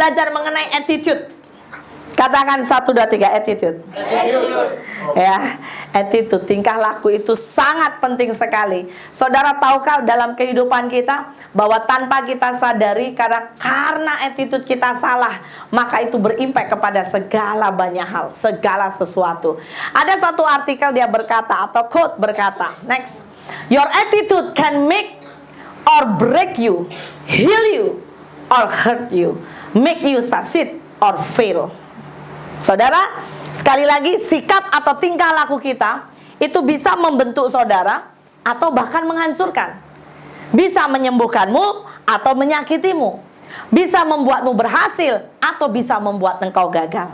belajar mengenai attitude. Katakan 1, 2, 3, attitude. Ya, attitude, tingkah laku itu sangat penting sekali. Saudara tahukah dalam kehidupan kita bahwa tanpa kita sadari karena attitude kita salah, maka itu berimpact kepada segala banyak hal, segala sesuatu. Ada satu artikel dia berkata atau quote berkata, next, your attitude can make or break you, heal you or hurt you, make you succeed or fail. Saudara, sekali lagi, sikap atau tingkah laku kita itu bisa membentuk saudara atau bahkan menghancurkan. Bisa menyembuhkanmu atau menyakitimu. Bisa membuatmu berhasil atau bisa membuat engkau gagal.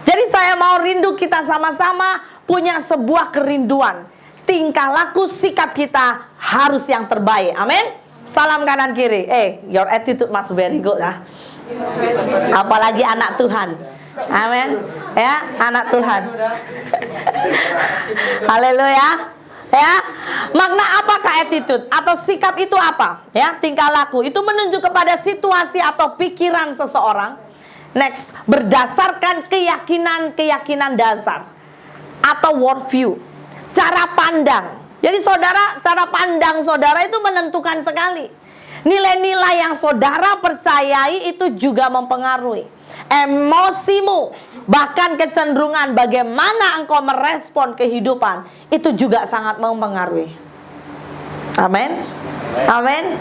Jadi saya mau rindu kita sama-sama punya sebuah kerinduan. Tingkah laku sikap kita harus yang terbaik. Amin. Salam kanan kiri. Your attitude must very good lah. Apalagi anak Tuhan. Amin. Ya, anak Tuhan. Haleluya. Ya. Makna apakah attitude atau sikap itu apa? Ya, tingkah laku itu menunjuk kepada situasi atau pikiran seseorang. Next, berdasarkan keyakinan dasar atau worldview, cara pandang. Jadi saudara, cara pandang saudara itu menentukan sekali. Nilai-nilai yang saudara percayai itu juga mempengaruhi emosimu, bahkan kecenderungan bagaimana engkau merespon kehidupan itu juga sangat mempengaruhi. Amin. Amin.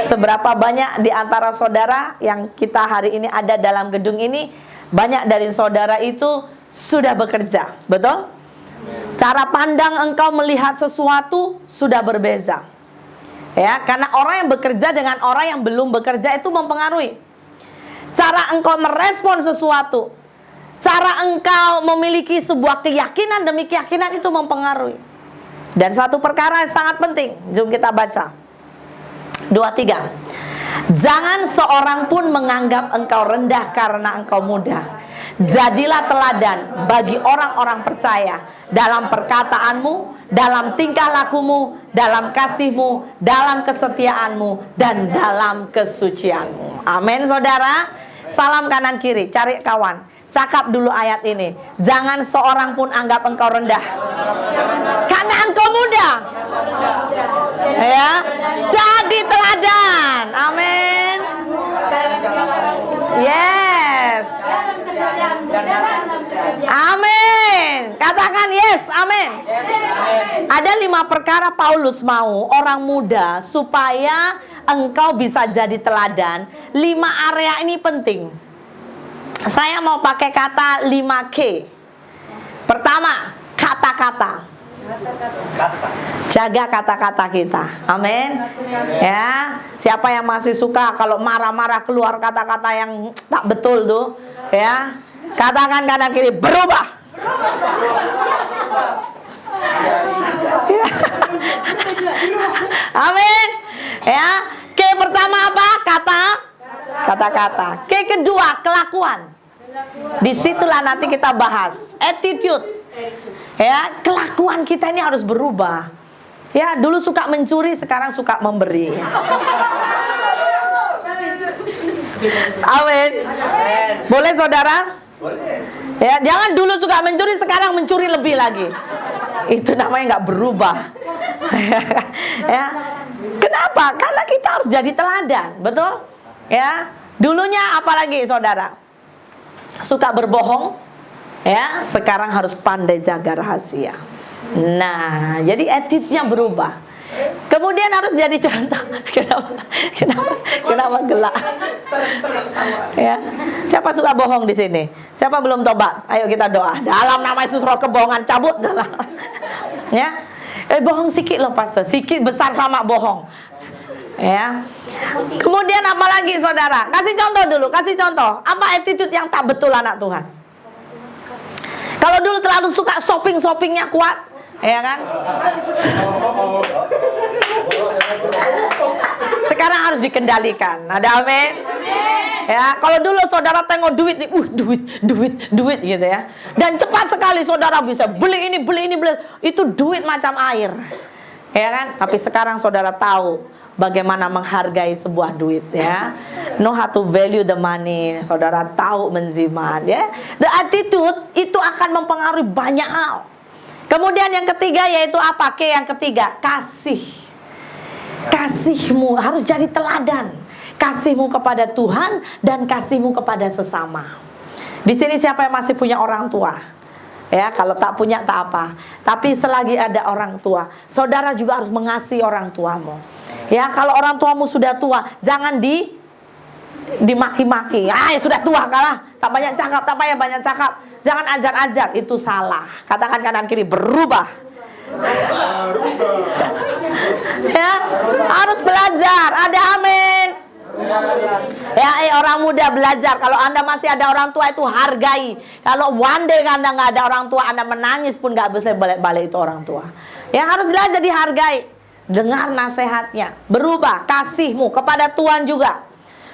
Seberapa banyak di antara saudara yang kita hari ini ada dalam gedung ini, banyak dari saudara itu sudah bekerja, betul? Cara pandang engkau melihat sesuatu sudah berbeza. Ya, karena orang yang bekerja dengan orang yang belum bekerja itu mempengaruhi. Cara engkau merespon sesuatu, cara engkau memiliki sebuah keyakinan demi keyakinan itu mempengaruhi. Dan satu perkara yang sangat penting, jom kita baca 2, 3. Jangan seorang pun menganggap engkau rendah karena engkau muda. Jadilah teladan bagi orang-orang percaya dalam perkataanmu, dalam tingkah lakumu, dalam kasihmu, dalam kesetiaanmu, dan dalam kesucianmu. Amin, saudara. Salam kanan kiri, cari kawan. Cakap dulu ayat ini. Jangan seorang pun anggap engkau rendah karena engkau muda. Ya, jadi teladan. Amin. Yes. Amin. Katakan yes, amin. Ada 5 perkara Paulus mau orang muda supaya engkau bisa jadi teladan. 5 area ini penting. Saya mau pakai kata 5K. Pertama, kata-kata. Jaga kata-kata kita. Amin. Ya, siapa yang masih suka kalau marah-marah keluar kata-kata yang tak betul tuh, ya. Katakan kanan kiri, berubah. Amin. Ya. K pertama apa? Kata-kata. K kedua, kelakuan. Disitulah nanti kita bahas attitude. Ya, kelakuan kita ini harus berubah. Ya, dulu suka mencuri, sekarang suka memberi. Amin. Boleh saudara? Ya, jangan dulu suka mencuri, sekarang mencuri lebih lagi. Itu namanya nggak berubah. Ya. Kenapa? Karena kita harus jadi teladan, betul? Ya. Dulunya apalagi saudara? Suka berbohong, ya. Sekarang harus pandai jaga rahasia. Nah, jadi attitude-nya berubah. Kemudian harus jadi contoh. Kenapa gelak? Ya. Siapa suka bohong di sini? Siapa belum tobat? Ayo kita doa. Dalam nama Yesus, roh kebohongan cabut dalam. Ya. Bohong sikit loh pastor. Sikit besar sama bohong. Ya. Kemudian apa lagi saudara? Kasih contoh dulu, kasih contoh. Apa attitude yang tak betul anak Tuhan? Kalau dulu terlalu suka shoppingnya kuat, ya kan? Sekarang harus dikendalikan. Ada amin? Ya, kalau dulu saudara tengok duit nih, duit gitu ya. Dan cepat sekali saudara bisa beli ini, beli. Itu duit macam air. Ya kan? Tapi sekarang saudara tahu bagaimana menghargai sebuah duit ya. Know how to value the money. Saudara tahu menzimat ya. The attitude itu akan mempengaruhi banyak hal. Kemudian yang ketiga yaitu apa? Yang ketiga, kasih. Kasihmu harus jadi teladan. Kasihmu kepada Tuhan dan kasihmu kepada sesama. Di sini siapa yang masih punya orang tua? Ya, kalau tak punya tak apa. Tapi selagi ada orang tua, saudara juga harus mengasihi orang tuamu. Ya, kalau orang tuamu sudah tua, jangan dimaki-maki. Ya sudah tua kalah, tak banyak cakap, tak payah banyak cakap. Jangan ajar-ajar, itu salah. Katakan kanan kiri, berubah. Ya, harus belajar. Ada amin. Ya, orang muda belajar. Kalau Anda masih ada orang tua itu hargai. Kalau one day Anda nggak ada orang tua, Anda menangis pun nggak bisa balik-balik itu orang tua. Ya, harus belajar dihargai. Dengar nasihatnya, berubah. Kasihmu kepada Tuhan juga.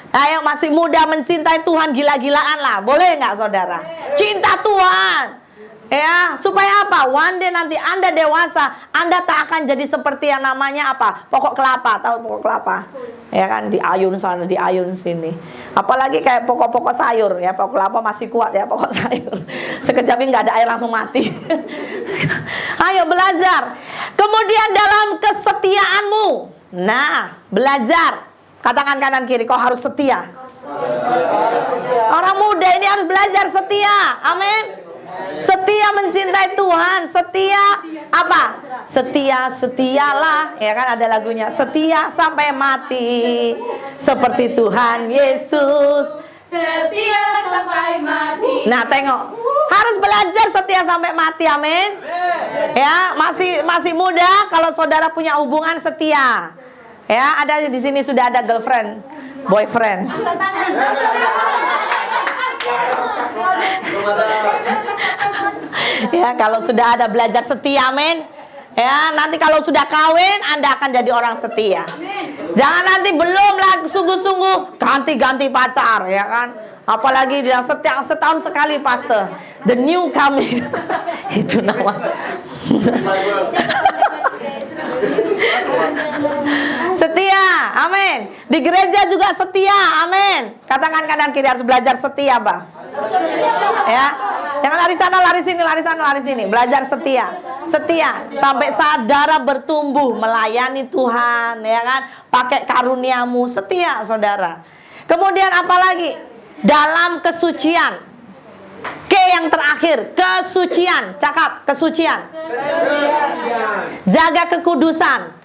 Nah, yang masih muda mencintai Tuhan gila-gilaan lah. Boleh nggak saudara? Cinta Tuhan. Ya, supaya apa? One day nanti Anda dewasa, Anda tak akan jadi seperti yang namanya apa? Pokok kelapa, tahu pokok kelapa? Ya kan, diayun sana, diayun sini. Apalagi kayak pokok-pokok sayur, ya pokok kelapa masih kuat ya, pokok sayur. Sekejap ini nggak ada air langsung mati. Ayo belajar. Kemudian dalam kesetiaanmu, nah belajar. Katakan kanan kiri, kau harus setia. Orang muda ini harus belajar setia. Amin. Setia mencintai Tuhan. Setia apa? Setialah. Ya kan ada lagunya. Setia sampai mati. Seperti Tuhan Yesus. Setia sampai mati. Nah tengok, harus belajar setia sampai mati. Amin. Ya, masih muda. Kalau saudara punya hubungan setia. Ya, ada di sini sudah ada girlfriend, boyfriend. Ya, kalau sudah ada belajar setia, amin. Ya, nanti kalau sudah kawin, Anda akan jadi orang setia. Jangan nanti belum lagi sungguh-sungguh ganti-ganti pacar, ya kan? Apalagi dia setahun sekali, pastor. The new coming. Itu nama. Setia, amin. Di gereja juga setia, amin. Katakan kanan kiri, harus belajar setia, Pak. Ya, jangan lari sana, lari sini, lari sana, lari sini. Belajar setia, setia sampai saudara bertumbuh melayani Tuhan, ya kan? Pakai karuniamu, setia, saudara. Kemudian apa lagi? Dalam kesucian. Yang terakhir, kesucian. Cakap, kesucian. Jaga kekudusan.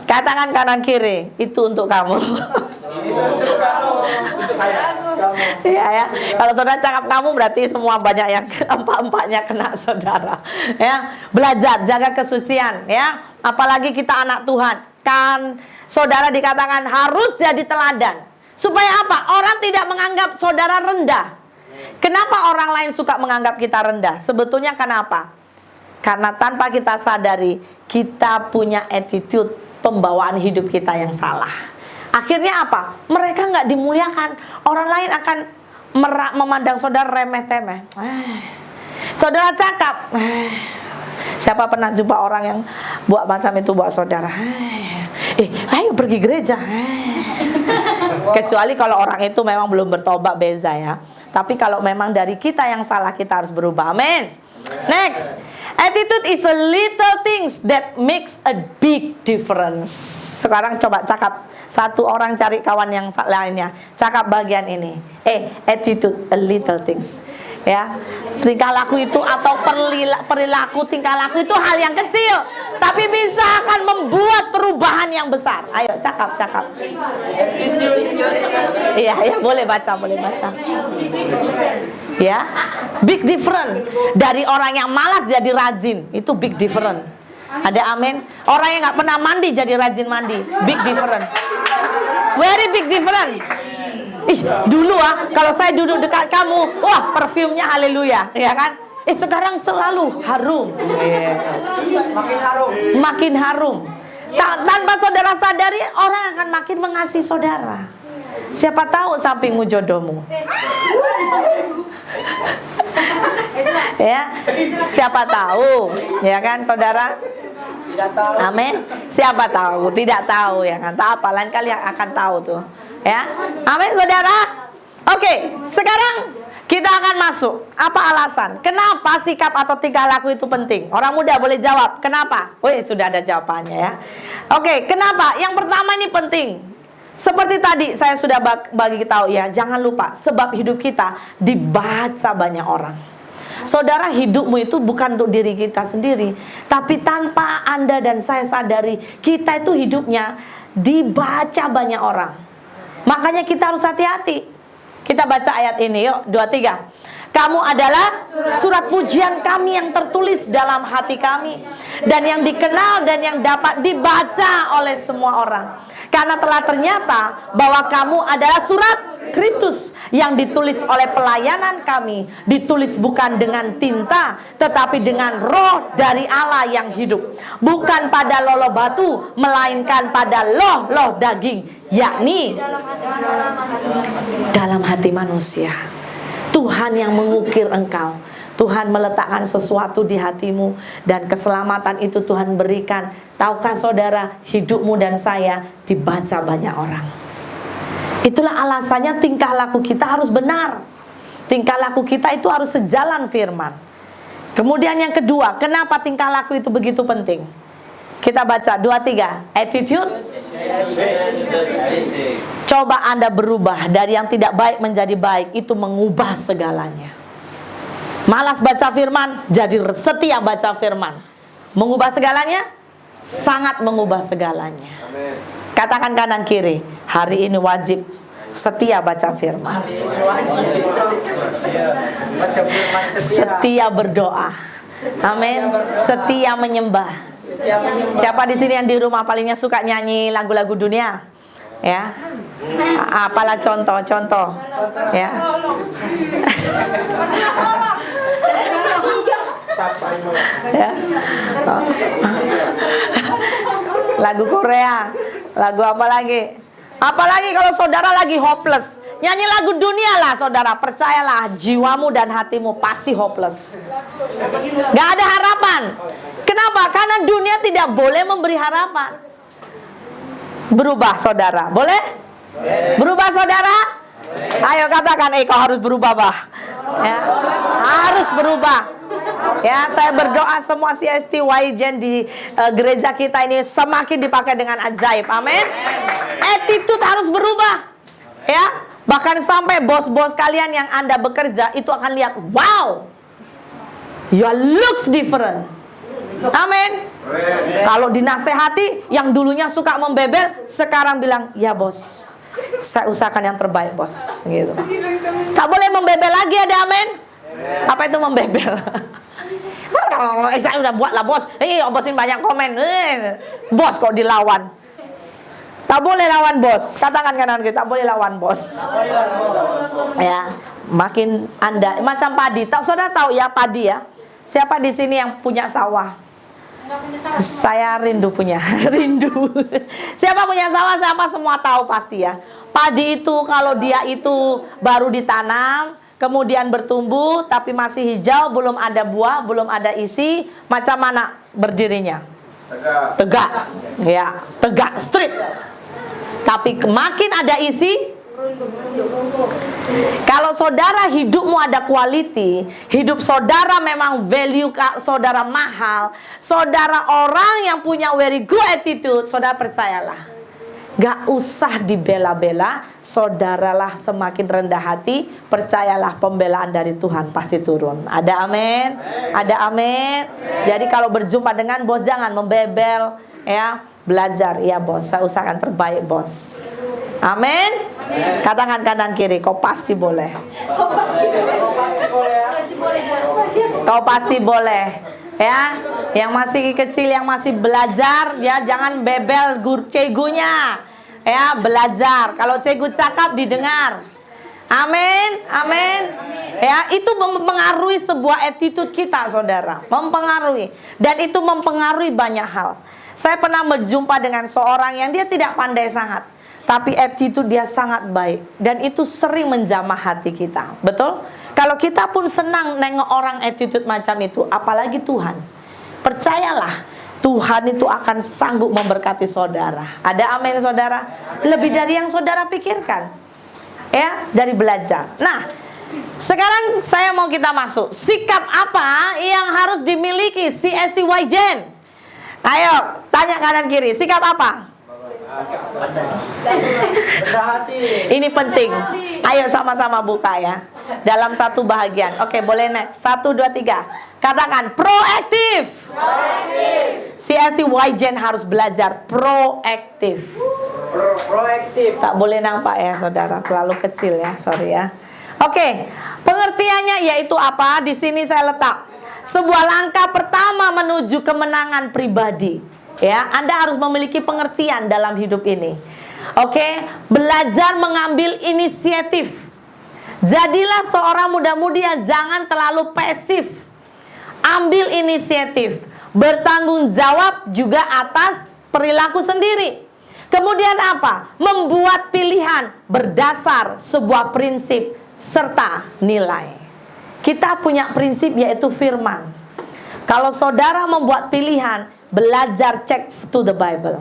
Katakan kanan kiri, itu untuk kamu. Ya. Kalau saudara cakap kamu, berarti semua banyak yang empat-empatnya kena saudara. Ya, belajar jaga kesucian. Ya, apalagi kita anak Tuhan. Kan saudara dikatakan harus jadi teladan. Supaya apa? Orang tidak menganggap saudara rendah. Kenapa orang lain suka menganggap kita rendah? Sebetulnya kenapa? Karena tanpa kita sadari, kita punya attitude pembawaan hidup kita yang salah. Akhirnya apa? Mereka nggak dimuliakan. Orang lain akan memandang saudara remeh-temeh. Saudara cakap. Siapa pernah jumpa orang yang buat macam itu buat saudara? Ayo pergi gereja. Kecuali kalau orang itu memang belum bertobat, beza ya. Tapi kalau memang dari kita yang salah, kita harus berubah. Amin. Next, attitude is a little things that makes a big difference. Sekarang coba cakap, satu orang cari kawan yang lainnya. Cakap bagian ini. Attitude, a little things. Ya, tingkah laku itu atau perilaku tingkah laku itu hal yang kecil, tapi bisa akan membuat perubahan yang besar. Ayo cakap. Iya, boleh baca. Ya, big difference. Dari orang yang malas jadi rajin, itu big difference. Ada amin. Orang yang nggak pernah mandi jadi rajin mandi, big difference. Very big difference. Dulu kalau saya duduk dekat kamu, wah parfumnya haleluya, ya kan? Sekarang selalu harum. Makin harum. Tanpa saudara sadari, orang akan makin mengasihi saudara. Siapa tahu sampingmu jodohmu. Ya, siapa tahu, ya kan saudara? Amin. Siapa tahu? Tidak tahu ya kan? Tak apa, lain kali akan tahu tuh. Ya, amin saudara. Oke, sekarang kita akan masuk. Apa alasan? Kenapa sikap atau tingkah laku itu penting? Orang muda boleh jawab. Kenapa? Wih, sudah ada jawabannya ya. Oke, kenapa? Yang pertama ini penting. Seperti tadi saya sudah bagi tahu ya. Jangan lupa, sebab hidup kita dibaca banyak orang. Saudara, hidupmu itu bukan untuk diri kita sendiri, tapi tanpa Anda dan saya sadari, kita itu hidupnya dibaca banyak orang. Makanya kita harus hati-hati. Kita baca ayat ini yuk, 23. Kamu adalah surat pujian kami yang tertulis dalam hati kami, dan yang dikenal dan yang dapat dibaca oleh semua orang. Karena telah ternyata bahwa kamu adalah surat Kristus yang ditulis oleh pelayanan kami, ditulis bukan dengan tinta, tetapi dengan roh dari Allah yang hidup. Bukan pada loloh batu, melainkan pada loh daging, yakni dalam hati manusia. Tuhan yang mengukir engkau. Tuhan meletakkan sesuatu di hatimu, dan keselamatan itu Tuhan berikan. Tahukah saudara, hidupmu dan saya dibaca banyak orang. Itulah alasannya tingkah laku kita harus benar. Tingkah laku kita itu harus sejalan firman. Kemudian yang kedua, kenapa tingkah laku itu begitu penting? Kita baca 23. Attitude. Coba Anda berubah dari yang tidak baik menjadi baik, itu mengubah segalanya. Malas baca firman, jadi setia baca firman. Mengubah segalanya? Sangat mengubah segalanya. Katakan kanan kiri, hari ini wajib setia baca firman. Setia berdoa. Amin. Setia menyembah. Siapa di sini yang di rumah palingnya suka nyanyi lagu-lagu dunia? Ya. Apalah contoh-contoh. Ya. Ya. Oh. Lagu Korea, lagu apa lagi? Apalagi kalau saudara lagi hopeless, nyanyi lagu dunia lah saudara. Percayalah, jiwamu dan hatimu pasti hopeless. Gak ada harapan. Kenapa? Karena dunia tidak boleh memberi harapan. Berubah saudara, boleh? Berubah saudara? Ayo katakan, kau harus berubah bah. Ya, harus berubah. Ya, saya berdoa semua CST Waijen di gereja kita ini semakin dipakai dengan ajaib. Amin. Attitude harus berubah. Ya, bahkan sampai bos-bos kalian yang Anda bekerja itu akan lihat, wow, your looks different. Amin. Kalau dinasehati, yang dulunya suka membebel, sekarang bilang, ya bos, saya usahakan yang terbaik bos. Gitu. Tak boleh membebel lagi, ada amin. Apa itu membebel? Saya udah buat lah bos. Bos ini banyak komen. Bos kok dilawan. Tak boleh lawan bos. Katakan kanan kita, tak boleh lawan bos. Ya, makin Anda macam padi. Saudara tahu ya padi ya? Siapa di sini yang punya sawah? Saya rindu punya. Rindu. Siapa punya sawah? Siapa semua tahu pasti ya. Padi itu kalau dia itu baru ditanam, kemudian bertumbuh tapi masih hijau, belum ada buah, belum ada isi, macam mana berdirinya? Tegak. Ya, tegak, straight. Tapi makin ada isi, kalau saudara hidupmu ada quality, hidup saudara memang value saudara mahal, saudara orang yang punya very good attitude, saudara percayalah, gak usah dibela-bela, saudaralah semakin rendah hati, percayalah pembelaan dari Tuhan pasti turun. Ada amin? Ada amin? Jadi kalau berjumpa dengan bos jangan membebel, ya, belajar, ya bos, saya usahakan terbaik bos. Amin? Katakan kanan kiri, kau pasti boleh. Kau pasti boleh. Ya, yang masih kecil, yang masih belajar, ya jangan bebel cegunya. Ya, belajar. Kalau cegu cakap didengar. Amin, amin. Ya, itu mempengaruhi sebuah attitude kita, saudara. Mempengaruhi. Dan itu mempengaruhi banyak hal. Saya pernah berjumpa dengan seorang yang dia tidak pandai sangat, tapi attitude dia sangat baik. Dan itu sering menjamah hati kita. Betul? Kalau kita pun senang nengok orang attitude macam itu, apalagi Tuhan. Percayalah, Tuhan itu akan sanggup memberkati saudara. Ada amin saudara? Lebih dari yang saudara pikirkan. Ya, jadi belajar. Nah, sekarang saya mau kita masuk. Sikap apa yang harus dimiliki si Esti Waijen? Ayo, tanya kanan kiri. Sikap apa? Ini penting. Ayo sama-sama buka ya. Dalam satu bahagian. Oke, boleh next. 1, 2, 3. Katakan proaktif. Si Esti Waijen harus belajar proaktif. Proaktif. Tak boleh nampak ya saudara, terlalu kecil ya, sorry ya. Oke, pengertiannya yaitu apa? Di sini saya letak sebuah langkah pertama menuju kemenangan pribadi. Ya, Anda harus memiliki pengertian dalam hidup ini. Oke, belajar mengambil inisiatif. Jadilah seorang muda-mudi yang jangan terlalu pasif. Ambil inisiatif, bertanggung jawab juga atas perilaku sendiri. Kemudian apa? Membuat pilihan berdasar sebuah prinsip serta nilai. Kita punya prinsip yaitu firman. Kalau saudara membuat pilihan, belajar cek to the Bible.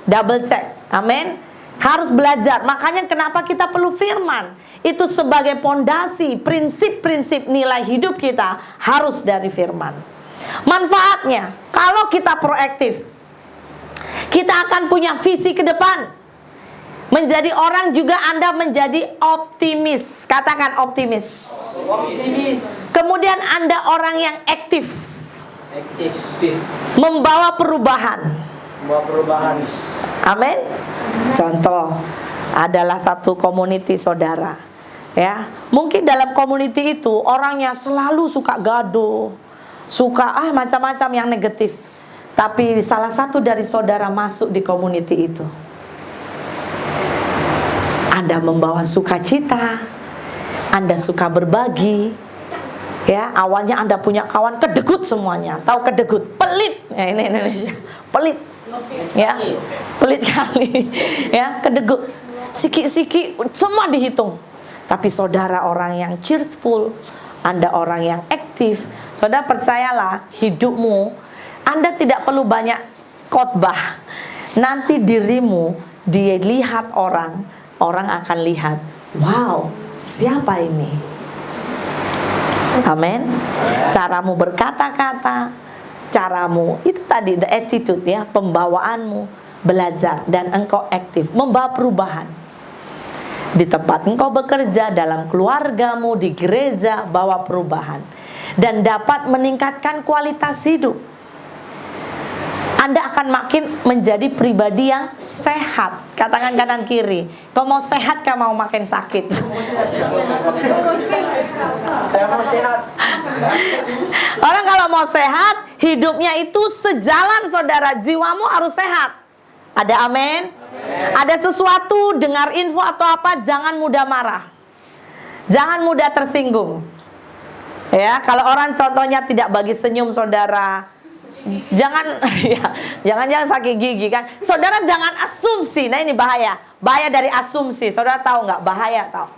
Double check. Amin. Harus belajar. Makanya kenapa kita perlu firman? Itu sebagai pondasi, prinsip-prinsip nilai hidup kita harus dari firman. Manfaatnya, kalau kita proaktif, kita akan punya visi ke depan. Menjadi orang juga Anda menjadi optimis. Katakan optimis. Optimis. Kemudian Anda orang yang aktif. Aktif. Membawa perubahan. Membawa perubahan. Amin. Contoh adalah satu community saudara. Ya, mungkin dalam community itu orangnya selalu suka gaduh, suka macam-macam yang negatif. Tapi salah satu dari saudara masuk di community itu, Anda membawa sukacita, Anda suka berbagi. Ya, awalnya Anda punya kawan kedegut semuanya. Tahu kedegut? Pelit. Ya, ini Indonesia. Pelit. Ya, pelit kali. Ya, kedegut. Siki-siki semua dihitung. Tapi saudara orang yang cheerful, Anda orang yang aktif. Saudara percayalah, hidupmu Anda tidak perlu banyak khotbah. Nanti dirimu dilihat orang, orang akan lihat, wow, siapa ini? Amin. Caramu berkata-kata, caramu itu tadi the attitude ya, pembawaanmu, belajar dan engkau aktif, membawa perubahan. Di tempat engkau bekerja, dalam keluargamu, di gereja, bawa perubahan dan dapat meningkatkan kualitas hidup. Anda akan makin menjadi pribadi yang sehat. Katakan kanan kiri. Kau mau sehat, kau mau makin sakit? Saya mau sehat. Orang kalau mau sehat, hidupnya itu sejalan saudara. Jiwamu harus sehat. Ada amin? Ada sesuatu, dengar info atau apa, jangan mudah marah. Jangan mudah tersinggung. Ya, kalau orang contohnya tidak bagi senyum saudara, jangan jangan sakit gigi kan. Saudara jangan asumsi. Nah ini bahaya. Bahaya dari asumsi. Saudara tahu nggak? Bahaya tahu.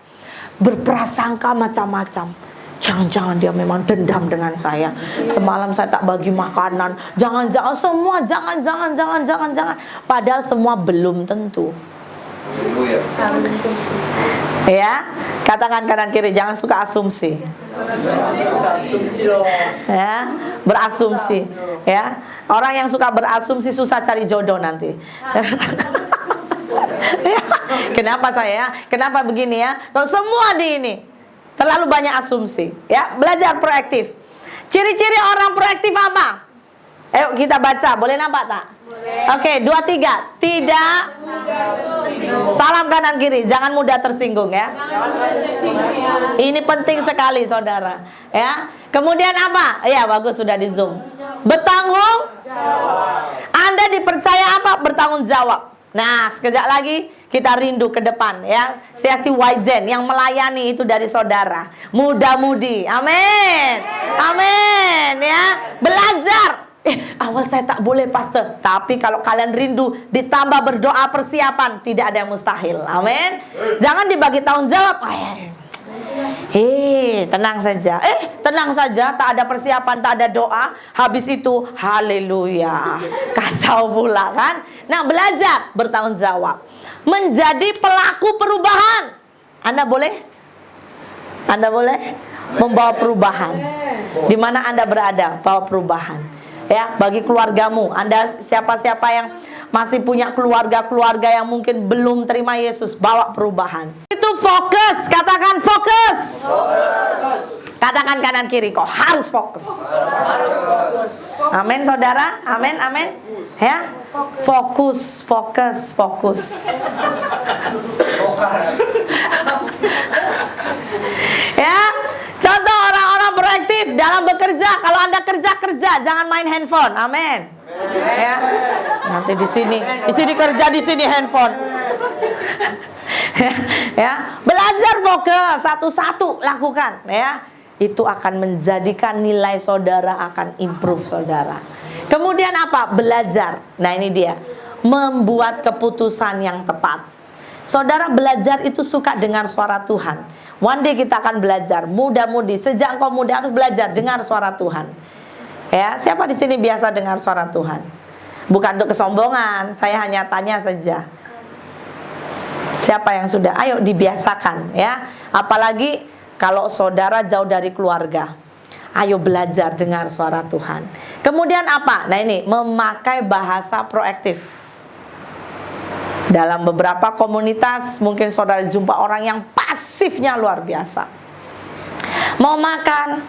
Berprasangka macam-macam. Jangan-jangan dia memang dendam dengan saya. Semalam saya tak bagi makanan. Jangan-jangan semua jangan. Padahal semua belum tentu. Ya, katakan kanan kiri, jangan suka asumsi. Ya, berasumsi. Ya, orang yang suka berasumsi susah cari jodoh nanti. Ya, kenapa saya? Kenapa begini ya? Kalau semua di ini terlalu banyak asumsi. Ya, belajar proaktif. Ciri-ciri orang proaktif apa? Ayo kita baca, boleh nampak tak? Oke, 2, 3. Tidak. Salam kanan kiri, jangan mudah tersinggung ya. Ini penting sekali saudara. Ya. Kemudian apa? Ya bagus, sudah di zoom. Bertanggung jawab. Anda dipercaya apa? Bertanggung jawab. Nah, sekejap lagi kita rindu ke depan ya. Si Esti Waijen yang melayani itu dari saudara. Muda-mudi. Amin. Amin ya. Belajar. Awal saya tak boleh pastor, tapi kalau kalian rindu ditambah berdoa persiapan, tidak ada yang mustahil. Amin. Jangan dibagi tanggung jawab. Tenang saja. Tenang saja, tak ada persiapan, tak ada doa. Habis itu, haleluya. Kacau pula kan? Nah, belajar bertanggung jawab. Menjadi pelaku perubahan. Anda boleh membawa perubahan. Di mana Anda berada, bawa perubahan. Ya, bagi keluargamu, Anda siapa-siapa yang masih punya keluarga-keluarga yang mungkin belum terima Yesus, bawa perubahan. Itu fokus, katakan fokus. Katakan kanan kiri, kok harus fokus. Amin, saudara. Amin, amin. Ya, fokus. Ya, contoh orang-orang proaktif dalam bekerja. Kalau Anda kerja, jangan main handphone. Amin. Ya, nanti di sini kerja, di sini handphone. Ya, belajar fokus, satu-satu lakukan. Ya, itu akan menjadikan nilai saudara akan improve saudara. Kemudian apa? Belajar. Nah, ini dia, membuat keputusan yang tepat. Saudara belajar itu suka dengar suara Tuhan. One day kita akan belajar. Muda-mudi, sejak engkau muda harus belajar dengar suara Tuhan. Ya, siapa di sini biasa dengar suara Tuhan? Bukan untuk kesombongan, saya hanya tanya saja. Siapa yang sudah? Ayo dibiasakan ya. Apalagi kalau saudara jauh dari keluarga. Ayo belajar dengar suara Tuhan. Kemudian apa? Nah, ini memakai bahasa proaktif. Dalam beberapa komunitas mungkin saudara jumpa orang yang pasifnya luar biasa. Mau makan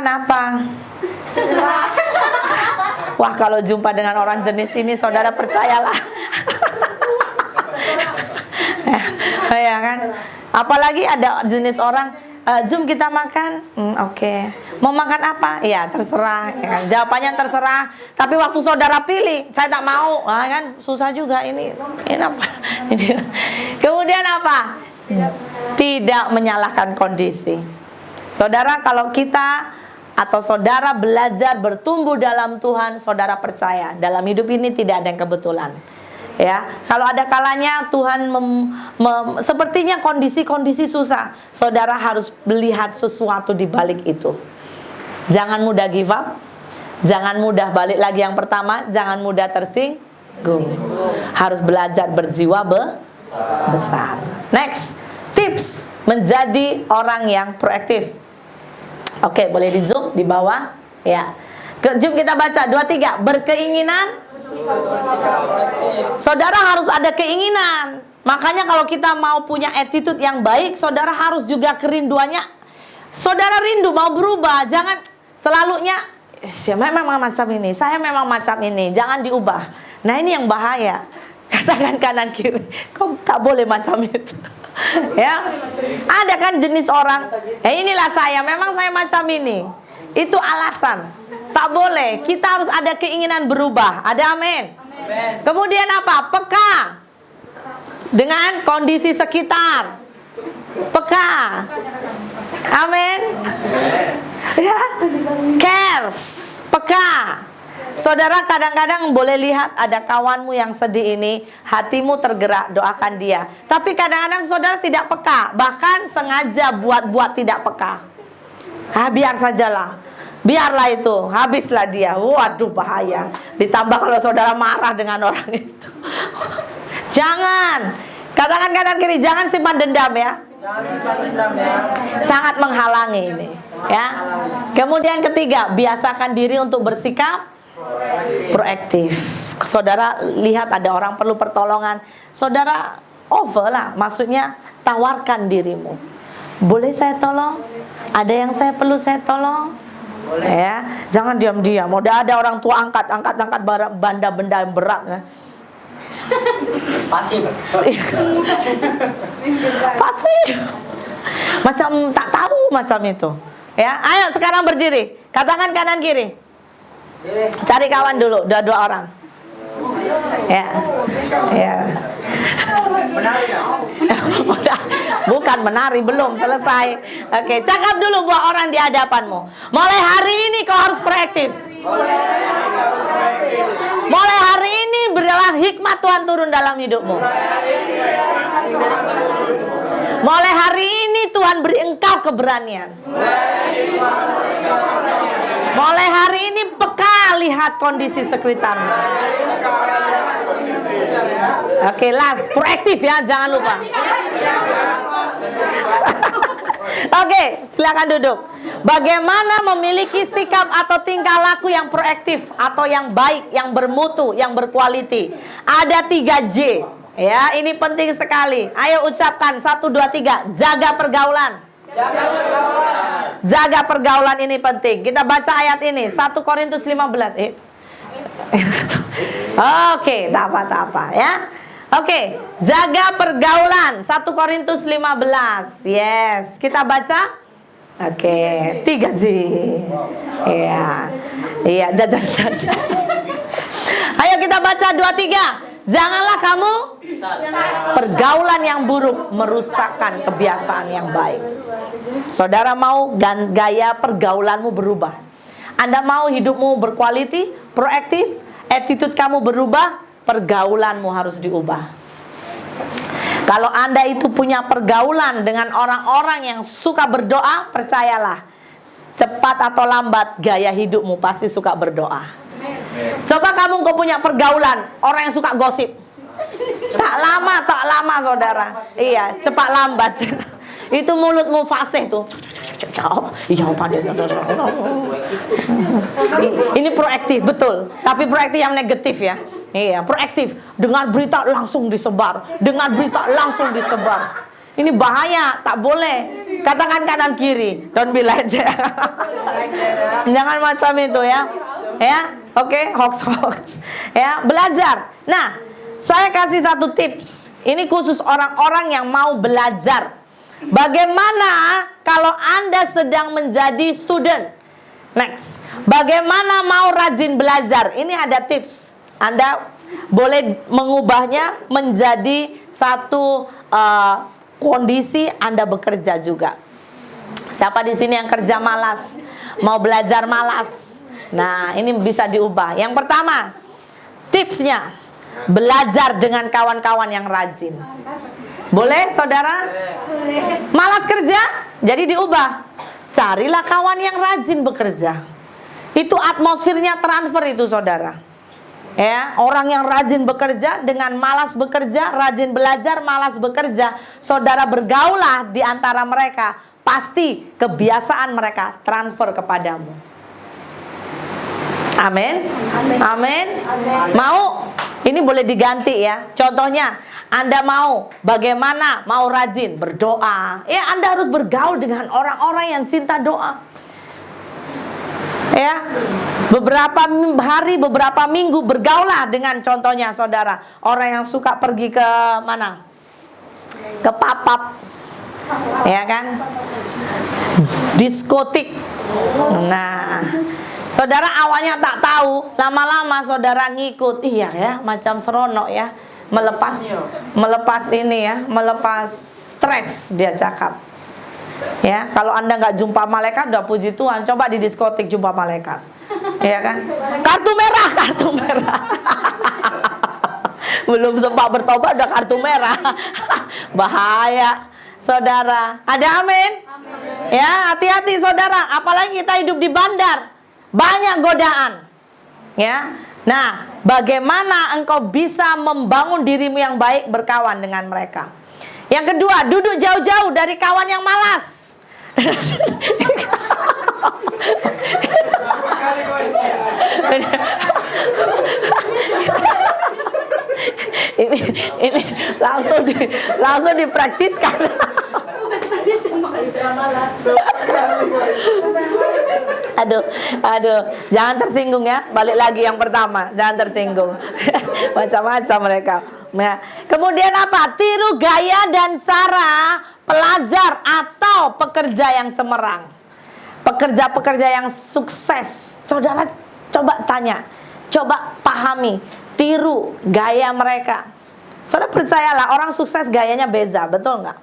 apa? Wah, kalau jumpa dengan orang jenis ini, saudara percayalah. Ya kan? Apalagi ada jenis orang, jom kita makan. Oke. Mau makan apa? Ya, terserah. Ya kan? Jawabannya terserah. Tapi waktu saudara pilih, saya tak mau. Nah, kan susah juga ini apa? Kemudian apa? Tidak menyalahkan kondisi. Saudara, kalau kita atau saudara belajar bertumbuh dalam Tuhan, saudara percaya dalam hidup ini tidak ada yang kebetulan. Ya, kalau ada kalanya Tuhan sepertinya kondisi-kondisi susah, saudara harus melihat sesuatu di balik itu. Jangan mudah give up, jangan mudah balik lagi yang pertama, jangan mudah tersinggung. Harus belajar berjiwa besar. Next, tips menjadi orang yang proaktif. Oke, boleh di zoom di bawah. Ya, jom kita baca 2-3. Berkeinginan. Saudara harus ada keinginan. Makanya kalau kita mau punya attitude yang baik, saudara harus juga kerinduannya. Saudara rindu mau berubah, jangan selalunya saya memang macam ini, saya memang macam ini, jangan diubah. Nah, ini yang bahaya. Katakan kanan kiri, kau tak boleh macam itu. Ya, ada kan jenis orang, inilah saya, memang saya macam ini. Itu alasan. Tak boleh. Kita harus ada keinginan berubah. Ada amin. Kemudian apa? Peka dengan kondisi sekitar. Peka. Amin. Ya. Cares. Peka. Saudara, kadang-kadang boleh lihat ada kawanmu yang sedih ini, hatimu tergerak, doakan dia. Tapi kadang-kadang saudara tidak peka, bahkan sengaja buat tidak peka. Biar sajalah, biarlah itu, habislah dia. Waduh, bahaya. Ditambah kalau saudara marah dengan orang itu. Jangan. Katakan kanan kiri, jangan simpan dendam ya. Jangan simpan dendam ya. Sangat menghalangi ini ya. Kemudian ketiga, biasakan diri untuk bersikap proaktif. Saudara lihat ada orang perlu pertolongan, saudara over lah, maksudnya tawarkan dirimu. Boleh saya tolong? Ada yang saya perlu saya tolong? Boleh. Ya, jangan diam-diam. Udah ada orang tua angkat benda-benda yang berat ya. Pasif. Pasif. Macam tak tahu macam itu. Ya, ayo sekarang berdiri. Katakan kanan kiri. Cari kawan dulu, dua orang. Ya. Ya. Bukan menari, belum selesai. Oke, cakap dulu buat orang di hadapanmu. Mulai hari ini kau harus proaktif. Mulai hari ini berilah hikmat Tuhan turun dalam hidupmu. Mulai hari ini Tuhan beri engkau keberanian. Mulai hari ini peka lihat kondisi sekitarmu. Oke, last, proaktif ya, jangan lupa. Oke, silakan duduk. Bagaimana memiliki sikap atau tingkah laku yang proaktif atau yang baik, yang bermutu, yang berkualiti? Ada 3J. Ya, ini penting sekali. Ayo ucapkan 1, 2, 3. Jaga pergaulan. Jaga pergaulan ini penting. Kita baca ayat ini 1 Korintus 15. Oke, tak apa ya. Oke, jaga pergaulan 1 Korintus 15. Yes, kita baca. Oke, 3J. Iya. Iya, jajan. Ayo kita baca 2, 3. Janganlah kamu pergaulan yang buruk merusakkan kebiasaan yang baik. Saudara mau gaya pergaulanmu berubah? Anda mau hidupmu berkualiti, proaktif, attitude kamu berubah, pergaulanmu harus diubah. Kalau Anda itu punya pergaulan dengan orang-orang yang suka berdoa, percayalah, cepat atau lambat gaya hidupmu pasti suka berdoa. Coba kamu kau punya pergaulan orang yang suka gosip. Tak lama saudara. Iya, cepat lambat. Itu mulutmu fasih tuh. Iya, pada saudara. Ini proaktif, betul. Tapi proaktif yang negatif ya. Iya, proaktif. Dengar berita langsung disebar. Dengar berita langsung disebar. Ini bahaya, tak boleh. Katakan kanan kiri. Don't be like that. Jangan macam itu ya. Ya, oke, hoax. Ya, belajar. Nah, saya kasih satu tips. Ini khusus orang-orang yang mau belajar. Bagaimana kalau Anda sedang menjadi student? Next. Bagaimana mau rajin belajar? Ini ada tips. Anda boleh mengubahnya menjadi satu kondisi Anda bekerja juga. Siapa di sini yang kerja malas? Mau belajar malas? Nah, ini bisa diubah. Yang pertama, tipsnya belajar dengan kawan-kawan yang rajin. Boleh, saudara? Malas kerja? Jadi diubah. Carilah kawan yang rajin bekerja. Itu atmosfernya transfer itu, saudara. Ya, orang yang rajin bekerja dengan malas bekerja, rajin belajar, malas bekerja. Saudara bergaulah di antara mereka, pasti kebiasaan mereka transfer kepadamu. Amin. Amin. Mau? Ini boleh diganti ya. Contohnya, Anda mau bagaimana? Mau rajin berdoa. Ya, Anda harus bergaul dengan orang-orang yang cinta doa. Ya, beberapa hari, beberapa minggu bergaulah dengan contohnya saudara, orang yang suka pergi ke mana? Ke papap. Ya kan? Diskotik. Nah, saudara awalnya tak tahu, lama-lama saudara ngikut. Iya ya, macam seronok ya. Melepas ini ya, melepas stres dia cakap. Ya, kalau Anda nggak jumpa malaikat, udah puji Tuhan. Coba di diskotik jumpa malaikat. Ya kan? Kartu merah. Belum sempat bertobat udah kartu merah. Bahaya, saudara. Ada amin? Ya, hati-hati saudara. Apalagi kita hidup di bandar. Banyak godaan. Ya. Nah, bagaimana engkau bisa membangun dirimu yang baik berkawan dengan mereka? Yang kedua, duduk jauh-jauh dari kawan yang malas. ini langsung dipraktiskan. Aduh, jangan tersinggung ya. Balik lagi yang pertama, jangan tersinggung. Macam-macam mereka. Nah, kemudian apa? Tiru gaya dan cara pelajar atau pekerja yang cemerlang. Pekerja-pekerja yang sukses. Saudara coba tanya, coba pahami, tiru gaya mereka. Saudara percayalah, orang sukses gayanya beza, betul nggak?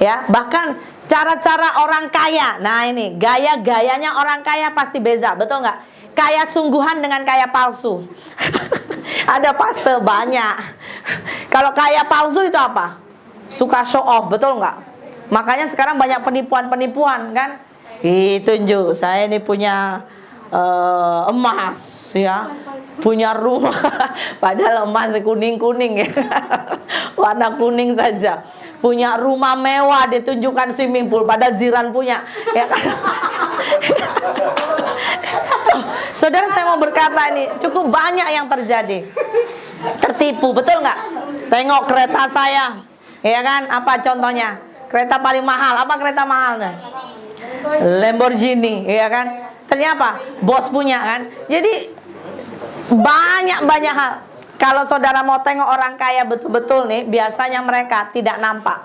Ya, bahkan cara-cara orang kaya. Nah ini, gaya-gayanya orang kaya pasti beza, betul nggak? Kaya sungguhan dengan kaya palsu. Ada paste banyak. Kalau kaya palsu itu apa? suka show off, betul nggak? Makanya sekarang banyak penipuan-penipuan kan? Tunjuk, saya ini punya emas ya, punya rumah, padahal emas kuning-kuning ya, warna kuning saja. Punya rumah mewah, ditunjukkan swimming pool, pada Ziran punya, ya kan? Saudara, saya mau berkata ini cukup banyak yang terjadi, tertipu, betul nggak? Tengok kereta saya, ya kan? Apa contohnya? Kereta paling mahal, apa kereta mahalnya? Lamborghini, ya kan? Ternyata bos punya kan? Jadi banyak hal. Kalau saudara mau tengok orang kaya betul-betul nih, biasanya mereka tidak nampak.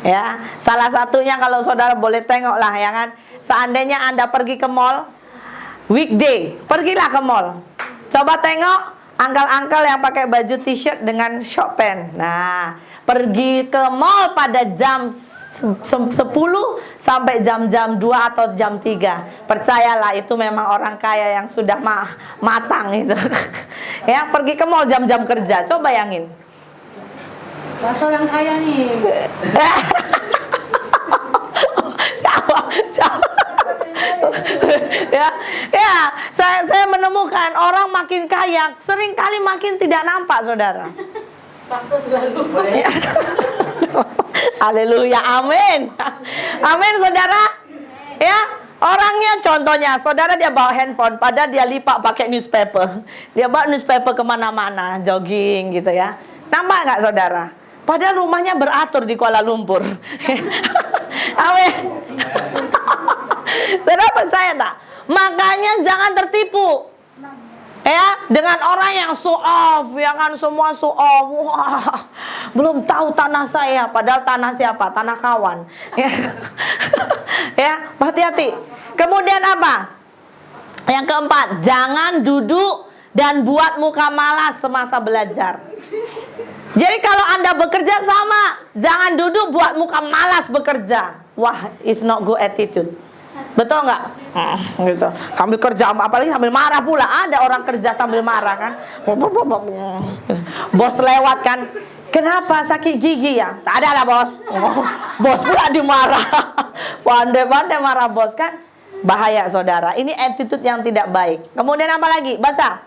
Ya, salah satunya kalau saudara boleh tengok lah, ya kan? Seandainya Anda pergi ke mall weekday, pergilah ke mall. Coba tengok uncle-uncle yang pakai baju t-shirt dengan short pant. Nah, pergi ke mall pada jam 10 sampai jam 2 atau jam 3. Percayalah, itu memang orang kaya yang sudah matang itu. Ya, pergi ke mall jam-jam kerja. Coba bayangin. Mas orang kaya nih. Siapa? Ya, saya menemukan orang makin kaya seringkali makin tidak nampak, saudara. Pastor selalu. Haleluya, amin. Amin, saudara. Ya, orangnya contohnya, saudara, dia bawa handphone, padahal dia lipat pakai newspaper. Dia bawa newspaper kemana-mana, jogging gitu ya. Nampak nggak, saudara? Padahal rumahnya beratur di Kuala Lumpur. Amin. Saudara, percaya tak? Makanya jangan tertipu. Ya, dengan orang yang show off, ya kan, semua show off. Wah, belum tahu tanah saya, padahal tanah siapa? Tanah kawan. Ya, ya, hati-hati. Kemudian apa? Yang keempat, jangan duduk dan buat muka malas semasa belajar. Jadi kalau Anda bekerja sama, jangan duduk buat muka malas bekerja. Wah, it's not good attitude. Betul nggak? Gitu. Sambil kerja, apalagi sambil marah pula. Ada orang kerja sambil marah kan. Bos lewat kan. Kenapa, sakit gigi ya? Tak ada lah, bos. Bos pula dimarah. Pandai-pandai marah bos kan. Bahaya, saudara. Ini attitude yang tidak baik. Kemudian apa lagi? Basah.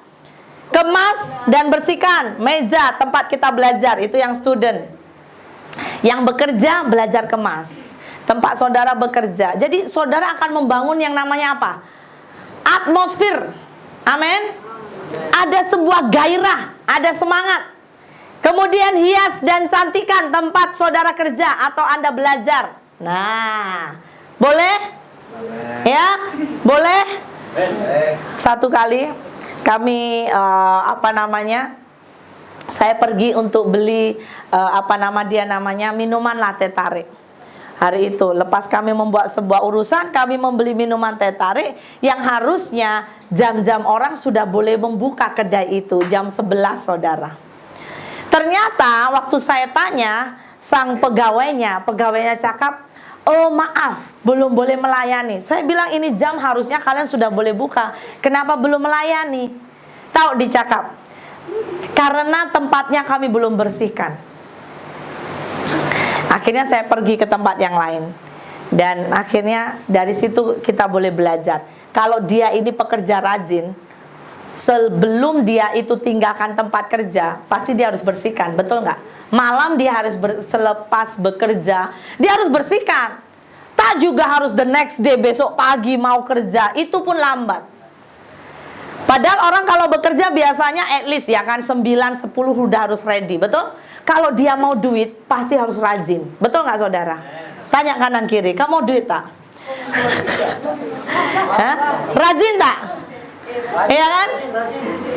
Kemas dan bersihkan meja tempat kita belajar. Itu yang student. Yang bekerja, belajar kemas tempat saudara bekerja. Jadi saudara akan membangun yang namanya apa? Atmosfer. Amin. Ada sebuah gairah, ada semangat. Kemudian hias dan cantikan tempat saudara kerja atau Anda belajar. Nah, boleh? Ya, boleh? Satu kali kami saya pergi untuk beli minuman latte tarik. Hari itu, lepas kami membuat sebuah urusan, kami membeli minuman teh tarik yang harusnya jam-jam orang sudah boleh membuka kedai itu, jam 11, saudara. Ternyata waktu saya tanya sang pegawainya cakap, oh maaf, belum boleh melayani. Saya bilang ini jam harusnya kalian sudah boleh buka, kenapa belum melayani? Tahu dicakap, karena tempatnya kami belum bersihkan. Akhirnya saya pergi ke tempat yang lain. Dan akhirnya dari situ kita boleh belajar. Kalau dia ini pekerja rajin, sebelum dia itu tinggalkan tempat kerja, pasti dia harus bersihkan, betul nggak? Malam dia harus selepas bekerja, dia harus bersihkan. Tak juga harus the next day, besok pagi mau kerja, itu pun lambat. Padahal orang kalau bekerja biasanya at least ya kan 9-10 udah harus ready, betul? Kalau dia mau duit, pasti harus rajin. Betul nggak, saudara? Tanya kanan kiri, kamu mau duit tak? Rajin tak? Iya kan?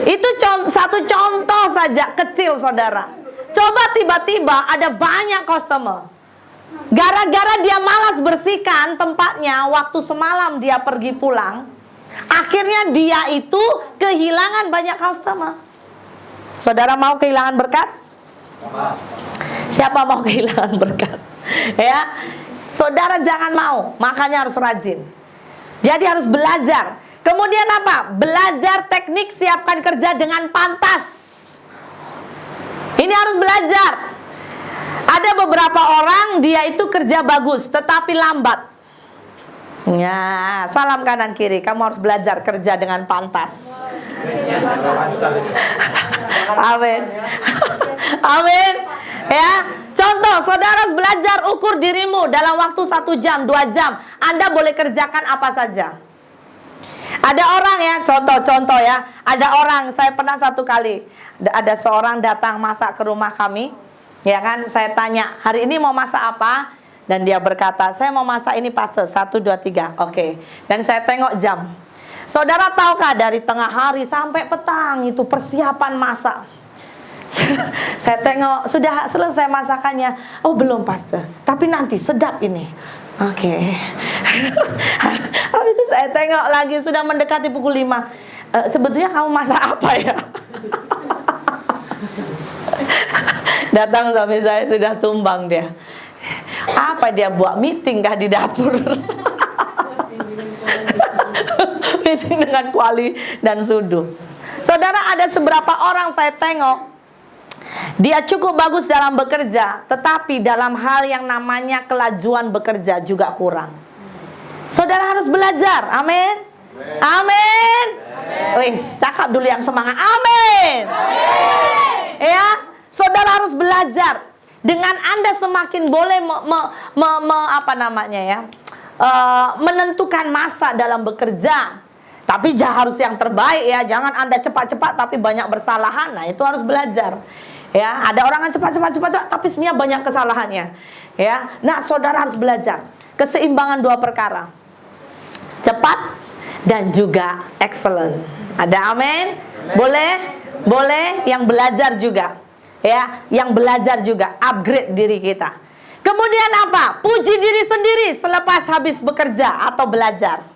Itu satu contoh saja kecil, saudara. Coba tiba-tiba ada banyak customer. Gara-gara dia malas bersihkan tempatnya, waktu semalam dia pergi pulang, akhirnya dia itu kehilangan banyak customer. Saudara mau kehilangan berkat? Siapa mau kehilangan berkat? Ya, saudara jangan mau, makanya harus rajin. Jadi harus belajar. Kemudian apa? Belajar teknik siapkan kerja dengan pantas. Ini harus belajar. Ada beberapa orang dia itu kerja bagus tetapi lambat. Ya, salam kanan kiri. Kamu harus belajar kerja dengan pantas. Amin. Amin. Ya, contoh, saudara harus belajar ukur dirimu dalam waktu 1 jam, 2 jam. Anda boleh kerjakan apa saja. Ada orang ya, contoh ya. Ada orang, saya pernah satu kali, ada seorang datang masak ke rumah kami. Ya kan, saya tanya, hari ini mau masak apa? Dan dia berkata, saya mau masak ini pastor, 1, 2, 3. Oke. Dan saya tengok jam. Saudara tahukah dari tengah hari sampai petang itu persiapan masak. Saya tengok, sudah selesai masakannya. Oh belum pastor, tapi nanti sedap ini. Oke. Habis itu saya tengok lagi, sudah mendekati pukul 5. Sebetulnya kamu masak apa ya? Datang suami saya sudah tumbang dia. Apa dia buat meeting kah di dapur? Meeting dengan Kuali dan Sudu. Saudara, ada seberapa orang saya tengok dia cukup bagus dalam bekerja, tetapi dalam hal yang namanya kelajuan bekerja juga kurang. Saudara harus belajar. Amin. Amin. Wis, cakap dulu yang semangat. Amin. Ya, saudara harus belajar. Dengan Anda semakin boleh menentukan masa dalam bekerja. Tapi harus yang terbaik ya. Jangan Anda cepat-cepat tapi banyak bersalahan. Nah, itu harus belajar. Ya, ada orang yang cepat tapi sebenarnya banyak kesalahannya. Ya. Nah, saudara harus belajar keseimbangan 2 perkara. Cepat dan juga excellent. Ada amin? Boleh? Boleh yang belajar juga. Ya, yang belajar juga, upgrade diri kita. Kemudian apa? Puji diri sendiri selepas habis bekerja atau belajar.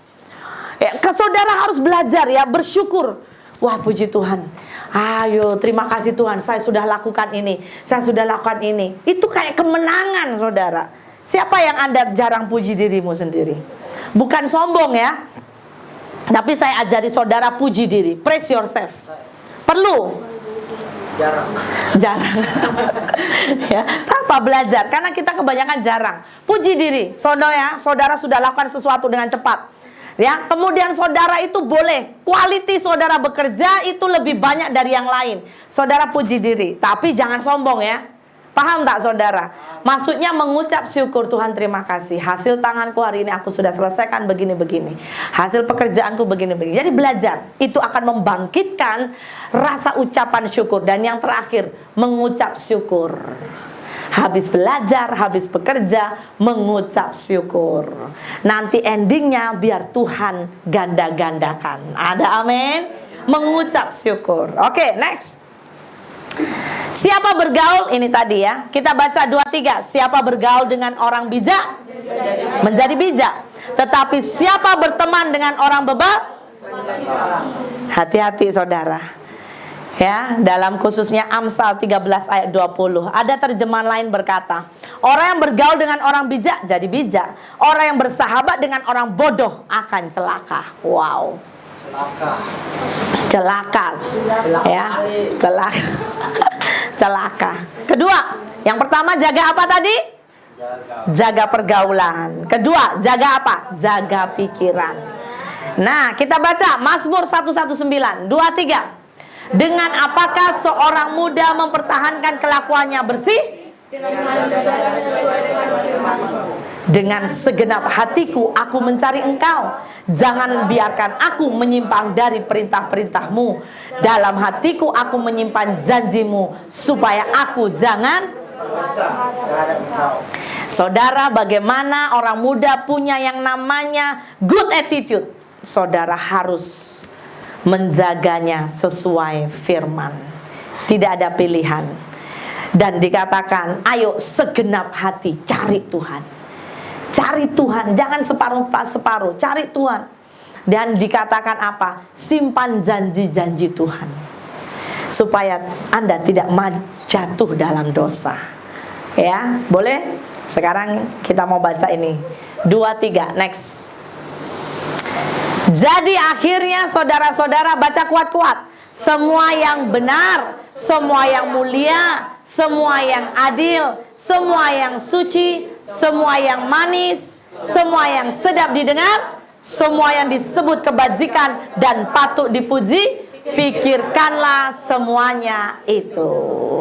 Ya, saudara harus belajar ya, bersyukur. Wah, puji Tuhan. Ayo, terima kasih Tuhan, saya sudah lakukan ini. Saya sudah lakukan ini. Itu kayak kemenangan, saudara. Siapa yang Anda jarang puji dirimu sendiri? Bukan sombong ya. Tapi saya ajari saudara puji diri. Praise yourself. Perlu. Jarang. Ya, tanpa belajar karena kita kebanyakan jarang. Puji diri. Saudara sudah lakukan sesuatu dengan cepat. Ya, kemudian saudara itu boleh quality saudara bekerja itu lebih banyak dari yang lain. Saudara puji diri, tapi jangan sombong ya. Paham tak saudara? Maksudnya mengucap syukur, Tuhan terima kasih. Hasil tanganku hari ini aku sudah selesaikan begini-begini. Hasil pekerjaanku begini-begini. Jadi belajar. Itu akan membangkitkan rasa ucapan syukur. Dan yang terakhir, mengucap syukur. Habis belajar, habis bekerja, mengucap syukur. Nanti endingnya biar Tuhan ganda-gandakan. Ada amin? Mengucap syukur. Oke, next. Siapa bergaul, ini tadi ya. Kita baca 2-3. Siapa bergaul dengan orang bijak menjadi bijak. Tetapi siapa berteman dengan orang bebal, hati-hati saudara. Ya, dalam khususnya Amsal 13 ayat 20. Ada terjemahan lain berkata, orang yang bergaul dengan orang bijak jadi bijak. Orang yang bersahabat dengan orang bodoh akan celaka. Wow. Celaka. Ya, celaka. Celaka. Kedua, yang pertama jaga apa tadi? Jaga pergaulan. Kedua, jaga apa? Jaga pikiran. Nah, kita baca Mazmur 119, 2-3. Dengan apakah seorang muda mempertahankan kelakuannya bersih? Dengan segenap hatiku aku mencari engkau. Jangan biarkan aku menyimpang dari perintah-perintahmu. Dalam hatiku aku menyimpan janjimu, supaya aku jangan. Saudara, bagaimana orang muda punya yang namanya good attitude? Saudara harus menjaganya sesuai firman. Tidak ada pilihan. Dan dikatakan, ayo segenap hati cari Tuhan. Cari Tuhan, jangan separuh-separuh, cari Tuhan. Dan dikatakan apa? Simpan janji-janji Tuhan. Supaya Anda tidak jatuh dalam dosa. Ya, boleh? Sekarang kita mau baca ini. 2-3, next. Jadi akhirnya saudara-saudara baca kuat-kuat. Semua yang benar, semua yang mulia, semua yang adil, semua yang suci, semua yang manis, semua yang sedap didengar, semua yang disebut kebajikan dan patut dipuji, pikirkanlah semuanya itu.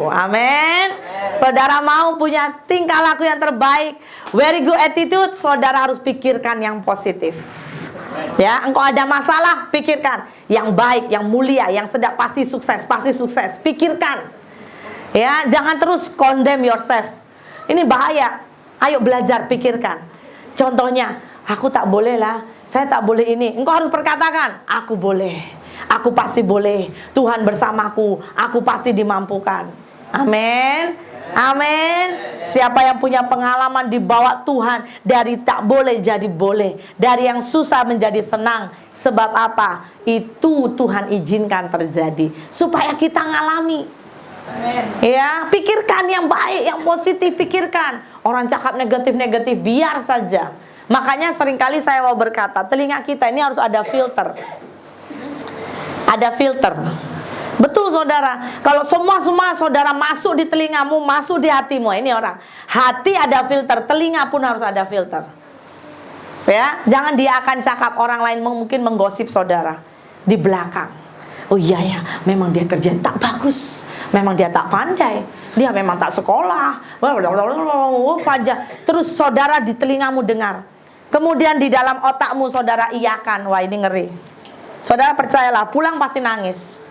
Amin. Saudara mau punya tingkah laku yang terbaik, very good attitude, saudara harus pikirkan yang positif. Ya, engkau ada masalah, pikirkan yang baik, yang mulia, yang sedap, pasti sukses, pasti sukses. Pikirkan. Ya, jangan terus condemn yourself. Ini bahaya. Ayo belajar, pikirkan. Contohnya, aku tak boleh lah, saya tak boleh ini. Engkau harus perkatakan, aku boleh, aku pasti boleh. Tuhan bersamaku, aku pasti dimampukan. Amin. Amin. Siapa yang punya pengalaman dibawa Tuhan dari tak boleh jadi boleh, dari yang susah menjadi senang. Sebab apa? Itu Tuhan izinkan terjadi supaya kita ngalami. Amin. Ya, pikirkan yang baik, yang positif, pikirkan. Orang cakap negatif-negatif, biar saja. Makanya seringkali saya mau berkata, telinga kita ini harus ada filter. Ada filter. Betul saudara. Kalau semua saudara masuk di telingamu, masuk di hatimu, ini orang. Hati ada filter, telinga pun harus ada filter. Ya, jangan dia akan cakap orang lain mungkin menggosip saudara di belakang. Oh iya ya, memang dia kerja tak bagus, memang dia tak pandai, dia memang tak sekolah. Terus saudara di telingamu dengar. Kemudian di dalam otakmu saudara iyakan. Wah, ini ngeri. Saudara percayalah, pulang pasti nangis.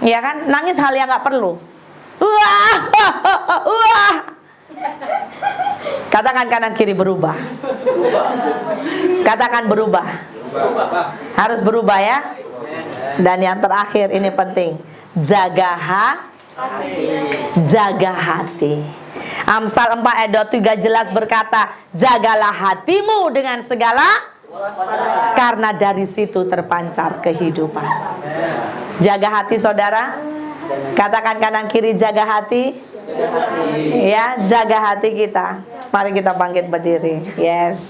Iya kan? Nangis hal yang gak perlu. Wah, wah. Katakan kanan kiri berubah. Katakan berubah. Harus berubah ya. Dan yang terakhir ini penting, jaga hati. Amsal 4 ayat 23 jelas berkata, jagalah hatimu dengan segala, karena dari situ terpancar kehidupan. Jaga hati saudara. Katakan kanan kiri, jaga hati. Ya, jaga hati kita. Mari kita bangkit berdiri. Yes.